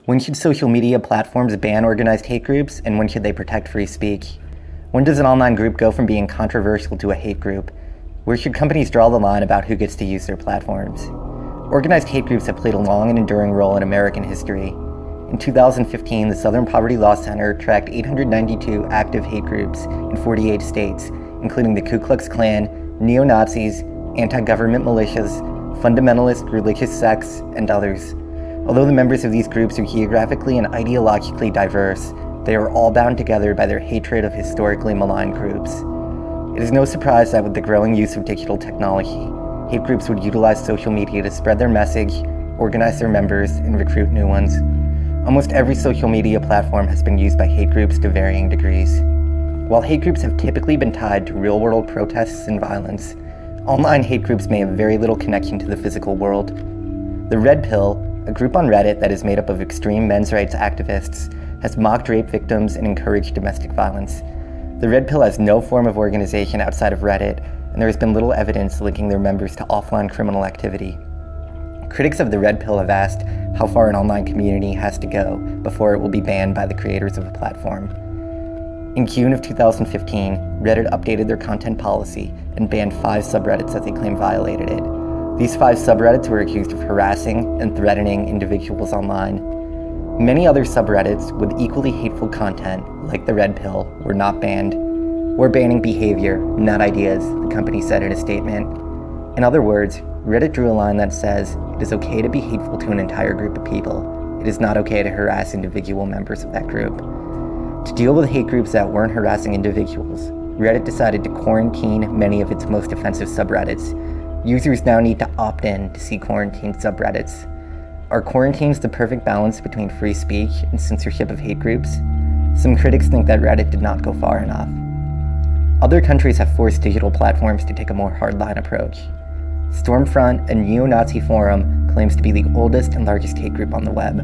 When should social media platforms ban organized hate groups, and when should they protect free speech? When does an online group go from being controversial to a hate group? Where should companies draw the line about who gets to use their platforms? Organized hate groups have played a long and enduring role in American history. In 2015, the Southern Poverty Law Center tracked 892 active hate groups in 48 states, including the Ku Klux Klan, neo-Nazis, anti-government militias, fundamentalist religious sects, and others. Although the members of these groups are geographically and ideologically diverse, they are all bound together by their hatred of historically maligned groups. It is no surprise that with the growing use of digital technology, hate groups would utilize social media to spread their message, organize their members, and recruit new ones. Almost every social media platform has been used by hate groups to varying degrees. While hate groups have typically been tied to real-world protests and violence, online hate groups may have very little connection to the physical world. The Red Pill, a group on Reddit that is made up of extreme men's rights activists, has mocked rape victims and encouraged domestic violence. The Red Pill has no form of organization outside of Reddit, and there has been little evidence linking their members to offline criminal activity. Critics of the Red Pill have asked how far an online community has to go before it will be banned by the creators of a platform. In June of 2015, Reddit updated their content policy and banned 5 subreddits that they claim violated it. These 5 subreddits were accused of harassing and threatening individuals online. Many other subreddits with equally hateful content, like the Red Pill, were not banned. We're banning behavior, not ideas, the company said in a statement. In other words, Reddit drew a line that says it is okay to be hateful to an entire group of people. It is not okay to harass individual members of that group. To deal with hate groups that weren't harassing individuals, Reddit decided to quarantine many of its most offensive subreddits. Users now need to opt in to see quarantined subreddits. Are quarantines the perfect balance between free speech and censorship of hate groups? Some critics think that Reddit did not go far enough. Other countries have forced digital platforms to take a more hardline approach. Stormfront, a neo-Nazi forum, claims to be the oldest and largest hate group on the web.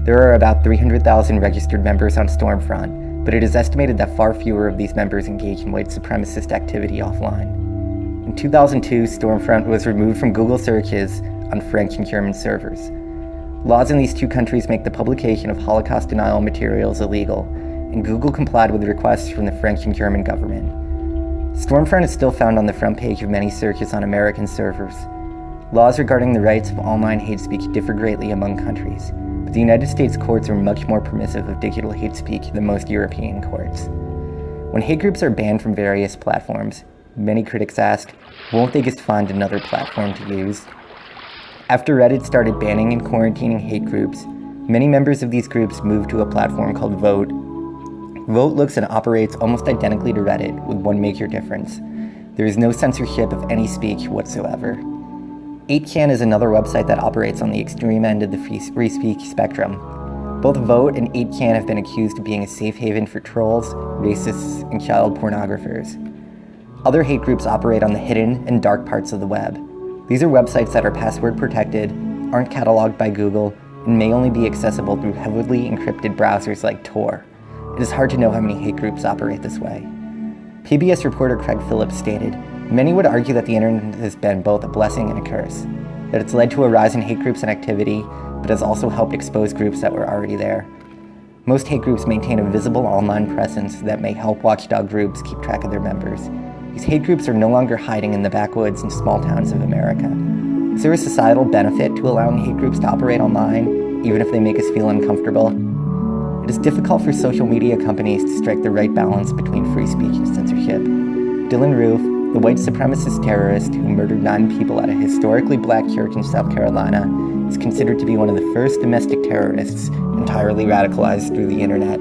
There are about 300,000 registered members on Stormfront, but it is estimated that far fewer of these members engage in white supremacist activity offline. In 2002, Stormfront was removed from Google searches on French and German servers. Laws in these 2 countries make the publication of Holocaust denial materials illegal, and Google complied with requests from the French and German government. Stormfront is still found on the front page of many searches on American servers. Laws regarding the rights of online hate speech differ greatly among countries, but the United States courts are much more permissive of digital hate speech than most European courts. When hate groups are banned from various platforms, many critics ask, won't they just find another platform to use? After Reddit started banning and quarantining hate groups, many members of these groups moved to a platform called Vote. Vote looks and operates almost identically to Reddit, with one major difference. There is no censorship of any speech whatsoever. 8chan is another website that operates on the extreme end of the free speech spectrum. Both Vote and 8chan have been accused of being a safe haven for trolls, racists, and child pornographers. Other hate groups operate on the hidden and dark parts of the web. These are websites that are password protected, aren't cataloged by Google, and may only be accessible through heavily encrypted browsers like Tor. It is hard to know how many hate groups operate this way. PBS reporter Craig Phillips stated, "Many would argue that the internet has been both a blessing and a curse, that it's led to a rise in hate groups and activity, but has also helped expose groups that were already there. Most hate groups maintain a visible online presence that may help watchdog groups keep track of their members. These hate groups are no longer hiding in the backwoods and small towns of America. Is there a societal benefit to allowing hate groups to operate online, even if they make us feel uncomfortable? It is difficult for social media companies to strike the right balance between free speech and censorship. Dylan Roof, the white supremacist terrorist who murdered 9 people at a historically black church in South Carolina, is considered to be one of the first domestic terrorists entirely radicalized through the internet.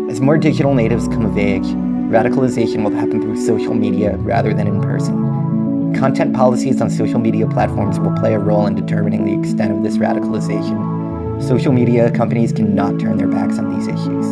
As more digital natives come of age, radicalization will happen through social media rather than in person. Content policies on social media platforms will play a role in determining the extent of this radicalization. Social media companies cannot turn their backs on these issues.